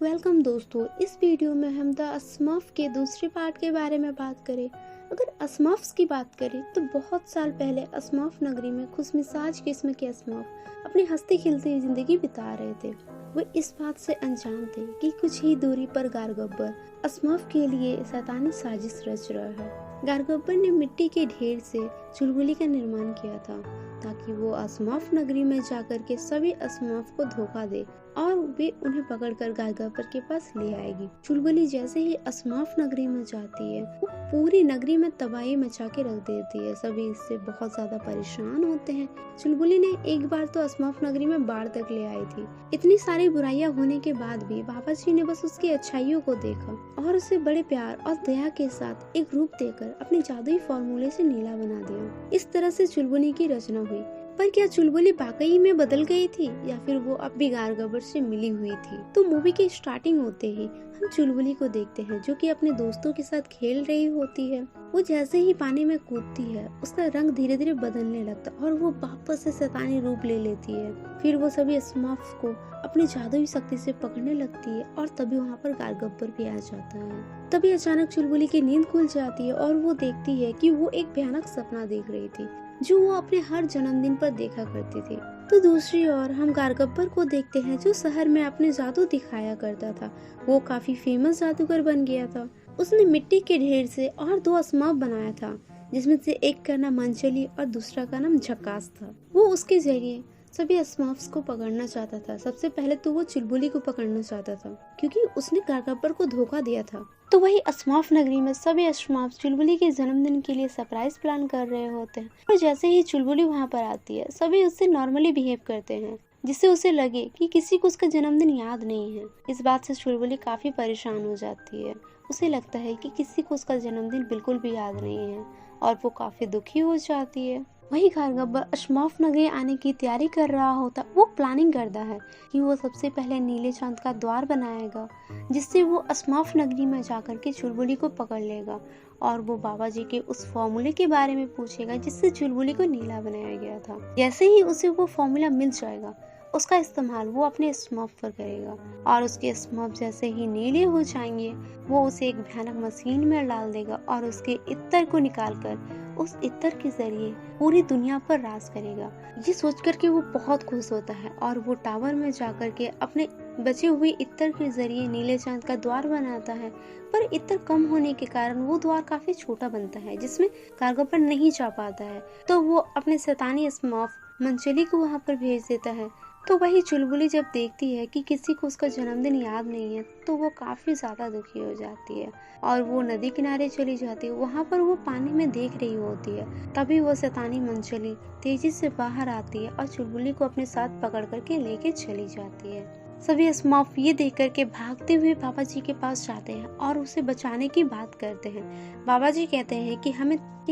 Welcome दोस्तों। इस video में हम द स्मर्फ के दूसरे पार्ट के बारे में बात करें। अगर स्मर्फ्स की बात करें तो बहुत साल पहले स्मर्फ नगरी में खुशमिजाज किस्म के स्मर्फ अपनी हंसती खिलती जिंदगी बिता रहे थे। वो इस बात से अनजान थे कि कुछ ही दूरी पर गारगब्बर स्मर्फ के लिए शैतानी साजिश रच रहा है। गारगब्बर ने मिट्टी के ढेर से चुलबुली का निर्माण किया था ताकि वो स्मर्फ नगरी में जाकर के सभी स्मर्फ को धोखा दे और वे उन्हें पकड़कर गारगब्बर के पास ले आएगी। चुलबुली जैसे ही स्मर्फ नगरी में जाती है वो पूरी नगरी में तबाही मचा के रख देती है। सभी इससे बहुत ज्यादा परेशान होते हैं। चुलबुली ने एक बार तो स्मर्फ नगरी में बाढ़ तक ले आई थी। इतनी सारी बुराइयां होने के बाद भी बाबा जी ने बस उसकी अच्छाइयों को देखा और उसे बड़े प्यार और दया के साथ एक रूप देकर अपने जादुई फॉर्मूले से नीला बना दिया। इस तरह से चुलबुली की रचना हुई। पर क्या चुलबुली वाकई में बदल गई थी या फिर वो अब भी गारगब्बर से मिली हुई थी? तो मूवी की स्टार्टिंग होते ही हम चुलबुली को देखते हैं जो कि अपने दोस्तों के साथ खेल रही होती है। वो जैसे ही पानी में कूदती है उसका रंग धीरे धीरे बदलने लगता है और वो वापस से शैतानी रूप ले लेती है। फिर वो सभी स्मर्फ्स को अपनी जादुई शक्ति से पकड़ने लगती है और तभी वहाँ पर गारगब्बर भी आ जाता है। तभी अचानक चुलबुली की नींद खुल जाती है और वो देखती है कि वो एक भयानक सपना देख रही थी जो वो अपने हर जन्मदिन पर देखा करती थी। तो दूसरी ओर हम गारगब्बर को देखते हैं जो शहर में अपने जादू दिखाया करता था। वो काफी फेमस जादूगर बन गया था। उसने मिट्टी के ढेर से और दो स्मर्फ बनाया था जिसमें से एक का नाम अंजलि और दूसरा का नाम झकास था। वो उसके जरिए सभी स्मर्फ्स को पकड़ना चाहता था। सबसे पहले तो वो चुलबुली को पकड़ना चाहता था क्योंकि उसने गारगब्बर को धोखा दिया था। तो वही स्मर्फ नगरी में सभी स्मर्फ चुलबुली के जन्मदिन के लिए सरप्राइज प्लान कर रहे होते हैं और जैसे ही चुलबुली वहाँ पर आती है सभी उससे नॉर्मली बिहेव करते हैं जिससे उसे लगे कि किसी को उसका जन्मदिन याद नहीं है। इस बात से चुलबुली काफी परेशान हो जाती है। उसे लगता है कि किसी को उसका जन्मदिन बिल्कुल भी याद नहीं है और वो काफी दुखी हो जाती है। वही गारगब्बर स्मर्फ नगरी आने की तैयारी कर रहा होता। वो प्लानिंग करता है कि वो सबसे पहले नीले चांद का द्वार बनाएगा जिससे वो स्मर्फ नगरी में जाकर के चुलबुली को पकड़ लेगा और वो बाबा जी के उस फॉर्मूले के बारे में पूछेगा जिससे चुलबुली को नीला बनाया गया था। जैसे ही उसे वो फॉर्मूला मिल जाएगा उसका इस्तेमाल वो अपने स्मर्फ पर करेगा और उसके स्मर्फ जैसे ही नीले हो जाएंगे वो उसे एक भयानक मशीन में डाल देगा और उसके इत्र को निकालकर उस इत्र के जरिए पूरी दुनिया पर राज करेगा। ये सोचकर के वो बहुत खुश होता है और वो टावर में जाकर के अपने बचे हुए इत्र के जरिए नीले चांद का द्वार बनाता है। पर इत्र कम होने के कारण वो द्वार काफी छोटा बनता है जिसमें गारगब्बर नहीं जा पाता है। तो वो अपने शैतानी स्मर्फ मंचली को वहाँ पर भेज देता है। तो वही चुलबुली जब देखती है कि किसी को उसका जन्मदिन याद नहीं है तो वो काफी ज्यादा दुखी हो जाती है और वो नदी किनारे चली जाती है। वहाँ पर वो पानी में देख रही होती है। तभी वो शैतानी मंचली तेजी से बाहर आती है और चुलबुली को अपने साथ पकड़ करके लेके चली जाती है। सभी स्मर्फ ये देख करके भागते हुए बाबा जी के पास जाते हैं और उसे बचाने की बात करते हैं। बाबा जी कहते हैं कि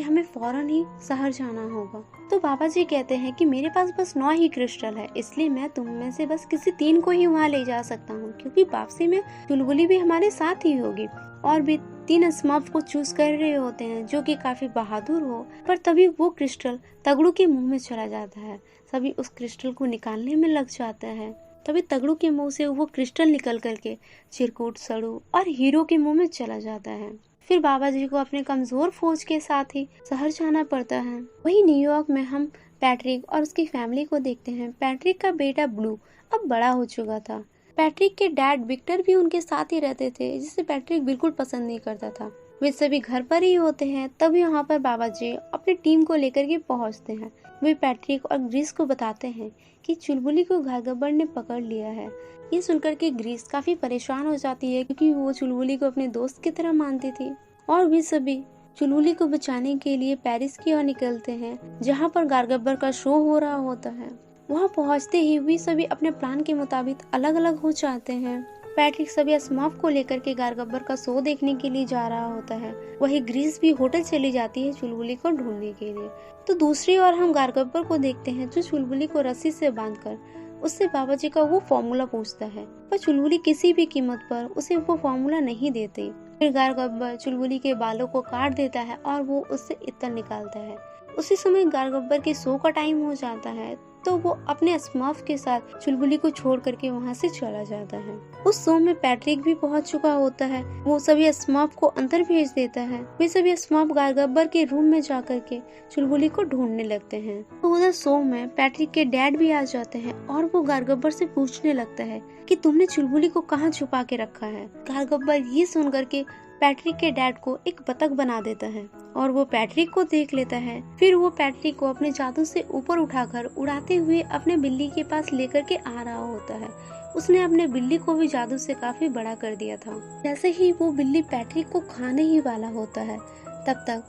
हमें फौरन ही शहर जाना होगा। तो बाबा जी कहते हैं कि मेरे पास बस 9 ही क्रिस्टल है इसलिए मैं तुम में से बस किसी 3 को ही वहाँ ले जा सकता हूँ क्योंकि वापसी में चुलबुली भी हमारे साथ ही होगी। और भी 3 स्मर्फ को चूज कर रहे होते हैं जो कि काफी बहादुर हो। पर तभी वो क्रिस्टल तगड़ू के मुंह में चला जाता है। सभी उस क्रिस्टल को निकालने में लग जाता है। तभी तगड़ू के मुंह से वो क्रिस्टल निकल करके चिरकुट, सड़ू और हीरो के मुंह में चला जाता है। फिर बाबा जी को अपने कमजोर फौज के साथ ही शहर जाना पड़ता है। वही न्यूयॉर्क में हम पैट्रिक और उसकी फैमिली को देखते हैं। पैट्रिक का बेटा ब्लू अब बड़ा हो चुका था। पैट्रिक के डैड विक्टर भी उनके साथ ही रहते थे जिसे पैट्रिक बिल्कुल पसंद नहीं करता था। वे सभी घर पर ही होते हैं। तभी यहाँ पर बाबा जी अपनी टीम को लेकर के पहुँचते हैं। वे पैट्रिक और ग्रीस को बताते हैं कि चुलबुली को गारगब्बर ने पकड़ लिया है। ये सुनकर के ग्रीस काफी परेशान हो जाती है क्योंकि वो चुलबुली को अपने दोस्त की तरह मानती थी। और भी सभी चुलबुली को बचाने के लिए पेरिस की ओर निकलते हैं जहाँ पर गारगब्बर का शो हो रहा होता है। वहाँ पहुँचते ही वे सभी अपने प्लान के मुताबिक अलग अलग हो जाते हैं। पैट्रिक सभी स्मर्फ को लेकर के गारगब्बर का शो देखने के लिए जा रहा होता है। वही ग्रीस भी होटल चली जाती है चुलबुली को ढूंढने के लिए। तो दूसरी ओर हम गारगब्बर को देखते हैं जो चुलबुली को रस्सी से बांधकर उससे बाबा जी का वो फॉर्मूला पूछता है। पर चुलबुली किसी भी कीमत पर उसे वो फॉर्मूला नहीं देती। फिर गारगब्बर चुलबुली के बालों को काट देता है और वो उससे इत्र निकालता है। उसी समय गारगब्बर के शो का टाइम हो जाता है। तो वो अपने स्मर्फ के साथ चुलबुली को छोड़ करके वहाँ से चला जाता है। उस शो में पैट्रिक भी पहुंच चुका होता है। वो सभी स्मर्फ को अंदर भेज देता है। वे सभी स्मर्फ गारगब्बर के रूम में जा करके चुलबुली को ढूंढने लगते हैं। तो उधर शो में पैट्रिक के डैड भी आ जाते हैं और वो गारगब्बर से पूछने लगता है कि तुमने चुलबुली को कहाँ छुपा के रखा है। गारगब्बर ये सुन करके पैट्रिक के डैड को एक बतख बना देता है और वो पैट्रिक को देख लेता है। फिर वो पैट्रिक को अपने जादू से ऊपर उठाकर उड़ाते हुए अपने बिल्ली के पास लेकर के आ रहा होता है। उसने अपने बिल्ली को भी जादू से काफी बड़ा कर दिया था। जैसे ही वो बिल्ली पैट्रिक को खाने ही वाला होता है, तब तक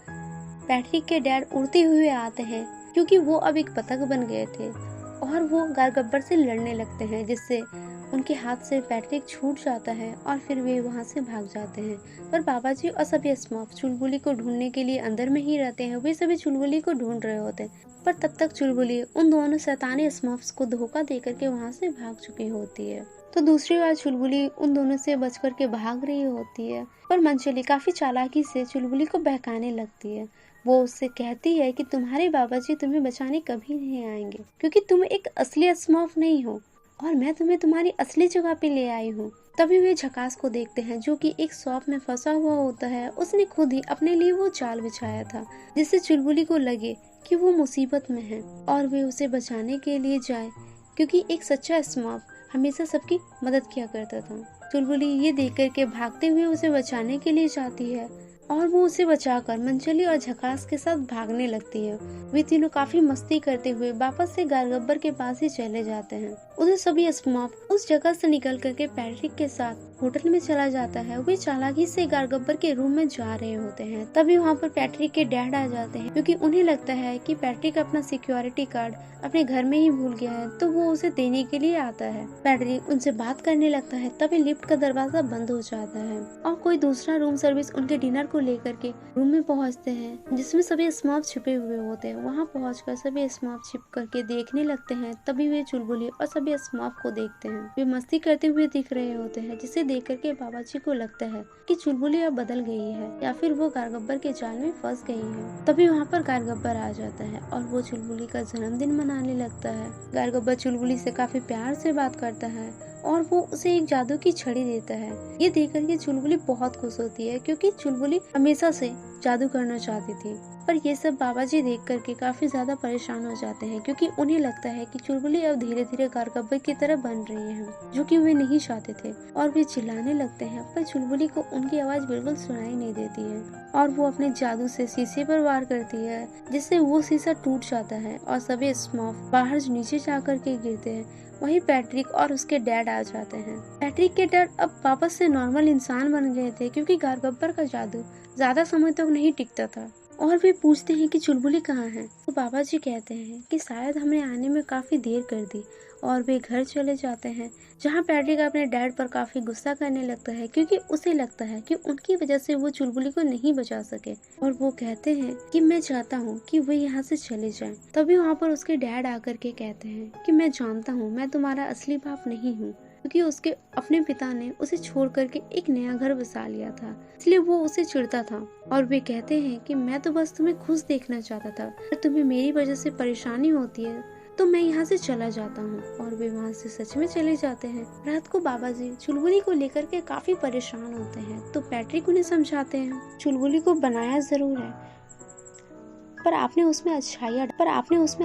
पैट्रिक के डैड उड़ते हुए आते हैं, क्योंकि वो अब एक बतख बन गए थे और वो गारगब्बर से लड़ने लगते हैं, जिससे उनके हाथ से पैट्रिक छूट जाता है और फिर वे वहां से भाग जाते हैं। पर बाबा जी और सभी स्मर्फ चुलबुली को ढूंढने के लिए अंदर में ही रहते हैं। वे सभी चुलबुली को ढूंढ रहे होते हैं, पर तब तक चुलबुली उन दोनों शैतानी स्मर्फ्स को धोखा दे करके वहां से भाग चुकी होती है। तो दूसरी बार चुलबुली उन दोनों से बच करके भाग रही होती है, पर मंचली काफी चालाकी से चुलबुली को बहकाने लगती है। वो उससे कहती है कि तुम्हारे बाबा जी तुम्हें बचाने कभी नहीं आएंगे, क्योंकि तुम एक असली स्मर्फ नहीं हो और मैं तुम्हें तुम्हारी असली जगह पे ले आई हूँ। तभी वे झकास को देखते हैं, जो कि एक शॉप में फंसा हुआ होता है। उसने खुद ही अपने लिए वो जाल बिछाया था, जिससे चुलबुली को लगे कि वो मुसीबत में है और वे उसे बचाने के लिए जाए, क्योंकि एक सच्चा स्मर्फ हमेशा सबकी मदद किया करता था। चुलबुली ये देख कर के भागते हुए उसे बचाने के लिए जाती है और वो उसे बचाकर मंचली और झकास के साथ भागने लगती है। वे तीनों काफी मस्ती करते हुए वापस से गारगब्बर के पास ही चले जाते हैं। उधर सभी स्मर्फ उस जगह से निकल करके पैट्रिक के साथ होटल में चला जाता है। वे चालाकी से गारगब्बर के रूम में जा रहे होते हैं, तभी वहाँ पर पैट्रिक के डैड आ जाते हैं, क्योंकि उन्हें लगता है कि पैट्रिक अपना सिक्योरिटी कार्ड अपने घर में ही भूल गया है, तो वो उसे देने के लिए आता है। पैट्रिक उनसे बात करने लगता है, तभी लिफ्ट का दरवाजा बंद हो जाता है और कोई दूसरा रूम सर्विस उनके डिनर को लेकर के रूम में पहुंचते हैं, जिसमें सभी स्मर्फ छिपे हुए होते हैं। वहां पहुंचकर सभी स्मर्फ छिप करके देखने लगते हैं, तभी वे चुलबुली और सभी स्मर्फ को देखते हैं। वे मस्ती करते हुए दिख रहे होते हैं, जिसे देख करके बाबा जी को लगता है कि चुलबुली अब बदल गई है या फिर वो गारगब्बर के जाल में फंस गई है। तभी वहाँ पर गारगब्बर आ जाता है और वो चुलबुली का जन्मदिन मनाने लगता है। गारगब्बर चुलबुली से काफी प्यार से बात करता है और वो उसे एक जादू की छड़ी देता है। ये देख करके चुलबुली बहुत खुश होती है, क्योंकि चुलबुली हमेशा से जादू करना चाहती थी। पर ये सब बाबा जी देख करके काफी ज्यादा परेशान हो जाते हैं, क्योंकि उन्हें लगता है कि चुलबुली अब धीरे धीरे गारगब्बर की तरह बन रही है, जो कि वे नहीं चाहते थे। और वे चिल्लाने लगते हैं, पर चुलबुली को उनकी आवाज बिल्कुल सुनाई नहीं देती है और वो अपने जादू से शीशे पर वार करती है, जिससे वो शीशा टूट जाता है और सभी स्मर्फ बाहर नीचे जा करके गिरते हैं। वहीं पैट्रिक और उसके डैड आ जाते हैं। पैट्रिक के डैड अब वापस से नॉर्मल इंसान बन गए थे, क्योंकि गारगब्बर का जादू ज्यादा समय तक नहीं टिकता था। और वे पूछते हैं कि चुलबुली कहाँ है। तो बाबा जी कहते हैं कि शायद हमने आने में काफी देर कर दी, और वे घर चले जाते हैं, जहाँ पैट्रिक अपने डैड पर काफी गुस्सा करने लगता है, क्योंकि उसे लगता है कि उनकी वजह से वो चुलबुली को नहीं बचा सके। और वो कहते हैं कि मैं चाहता हूँ कि वे यहाँ से चले जाएं। तभी वहाँ पर उसके डैड आकर के कहते हैं कि मैं जानता हूँ मैं तुम्हारा असली बाप नहीं हूँ, क्योंकि उसके अपने पिता ने उसे छोड़ करके एक नया घर बसा लिया था, इसलिए वो उसे चिढ़ता था। और वे कहते हैं कि मैं तो बस तुम्हें खुश देखना चाहता था, पर तुम्हें मेरी वजह से परेशानी होती है तो मैं यहाँ से चला जाता हूँ। और वे वहाँ से सच में चले जाते हैं। रात को बाबा जी चुलबुली को लेकर के काफी परेशान होते हैं, तो पैट्रिक उन्हें समझाते हैं, चुलबुली को बनाया जरूर है, पर आपने उसमें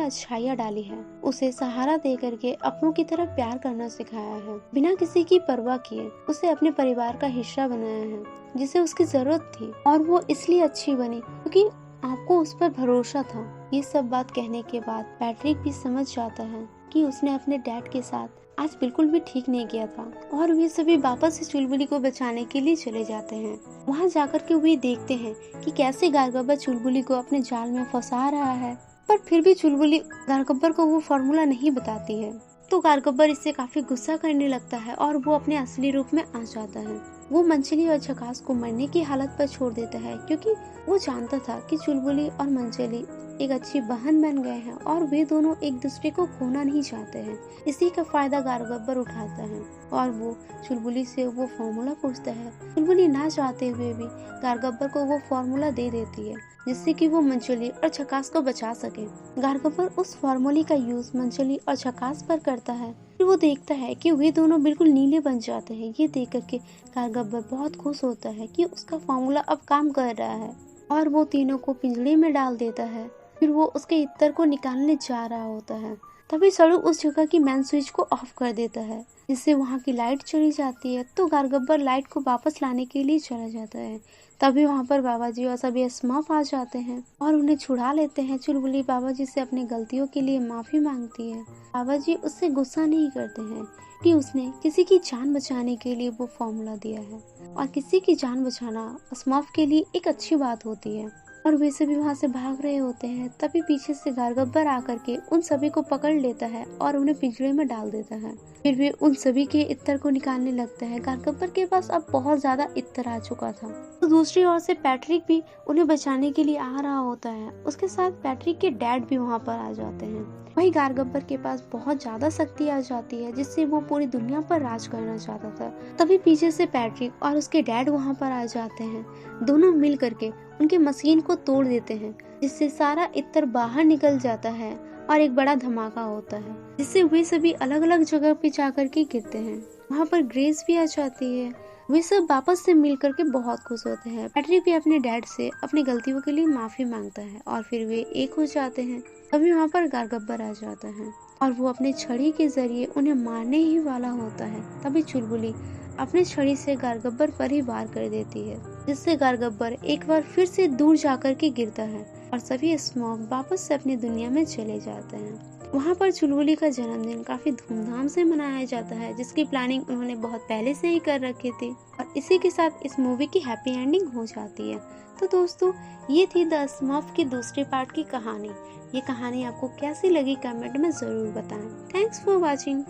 अच्छाइयाँ डाली है। उसे सहारा दे करके अपनों की तरफ प्यार करना सिखाया है, बिना किसी की परवाह किए उसे अपने परिवार का हिस्सा बनाया है, जिसे उसकी जरूरत थी। और वो इसलिए अच्छी बनी क्योंकि आपको उस पर भरोसा था। ये सब बात कहने के बाद पैट्रिक भी समझ जाता है कि उसने अपने डैड के साथ आज बिल्कुल भी ठीक नहीं किया था। और वे सभी वापस से चुलबुली को बचाने के लिए चले जाते हैं। वहाँ जाकर के वे देखते हैं कि कैसे गारगब्बर चुलबुली को अपने जाल में फंसा रहा है, पर फिर भी चुलबुली गारगब्बर को वो फॉर्मूला नहीं बताती है। तो गारगब्बर इससे काफी गुस्सा करने लगता है और वो अपने असली रूप में आ जाता है। वो मंचली और झकास को मरने की हालत पर छोड़ देता है, क्योंकि वो जानता था कि चुलबुली और मंचली एक अच्छी बहन बन गए हैं और वे दोनों एक दूसरे को खोना नहीं चाहते हैं। इसी का फायदा गारगब्बर उठाता है और वो चुलबुली से वो फॉर्मूला पूछता है। चुलबुली ना चाहते हुए भी गारगब्बर को वो फॉर्मूला दे देती है, जिससे कि वो मंचली और झकास को बचा सके। गारगब्बर उस फॉर्मूले का यूज मंचली और झकास पर करता है। फिर वो देखता है कि वे दोनों बिल्कुल नीले बन जाते हैं। ये देख करके गारगब्बर बहुत खुश होता है कि उसका फॉर्मूला अब काम कर रहा है और वो तीनों को पिंजड़े में डाल देता है। फिर वो उसके इत्र को निकालने जा रहा होता है, तभी सड़ू उस जगह की मेन स्विच को ऑफ कर देता है, जिससे वहाँ की लाइट चली जाती है। तो गारगब्बर लाइट को वापस लाने के लिए चला जाता है। तभी वहाँ पर बाबा जी और सभी स्मर्फ आ जाते हैं और उन्हें छुड़ा लेते हैं। चुलबुली बाबा जी से अपनी गलतियों के लिए माफी मांगती है। बाबा जी उससे गुस्सा नहीं करते हैं कि उसने किसी की जान बचाने के लिए वो फॉर्मूला दिया है, और किसी की जान बचाना स्मर्फ के लिए एक अच्छी बात होती है। और वे सभी वहाँ से भाग रहे होते हैं, तभी पीछे से गारगब्बर आकर के उन सभी को पकड़ लेता है और उन्हें पिंजरे में डाल देता है। फिर वे उन सभी के इत्र को निकालने लगता है। गारगब्बर के पास अब बहुत ज्यादा इत्र आ चुका था। तो दूसरी ओर से पैट्रिक भी उन्हें बचाने के लिए आ रहा होता है। उसके साथ पैट्रिक के डैड भी वहाँ पर आ जाते हैं। वही गारगब्बर के पास बहुत ज्यादा शक्ति आ जाती है, जिससे वो पूरी दुनिया पर राज करना चाहता था। तभी पीछे से पैट्रिक और उसके डैड वहाँ पर आ जाते हैं। दोनों मिल करके उनके मशीन को तोड़ देते हैं, जिससे सारा इत्र बाहर निकल जाता है और एक बड़ा धमाका होता है, जिससे वे सभी अलग अलग जगह पे जाकर के गिरते हैं। वहाँ पर ग्रेस भी आ जाती है। वे सब वापस से मिल करके बहुत खुश होते हैं। पैट्रिक भी अपने डैड से अपनी गलतियों के लिए माफी मांगता है और फिर वे एक हो जाते हैं। तभी वहाँ पर गारगब्बर आ जाता है और वो अपने छड़ी के जरिए उन्हें मारने ही वाला होता है। तभी चुलबुली अपने छड़ी से गारगब्बर पर ही वार कर देती है, जिससे गारगब्बर एक बार फिर से दूर जाकर के गिरता है और सभी स्मर्फ वापस से अपनी दुनिया में चले जाते हैं। वहाँ पर चुलबुली का जन्मदिन काफी धूमधाम से मनाया जाता है, जिसकी प्लानिंग उन्होंने बहुत पहले से ही कर रखी थी, और इसी के साथ इस मूवी की हैप्पी एंडिंग हो जाती है। तो दोस्तों, ये थी द स्मर्फ की दूसरे पार्ट की कहानी। ये कहानी आपको कैसी लगी कमेंट में जरूर बताएं। Thanks for watching.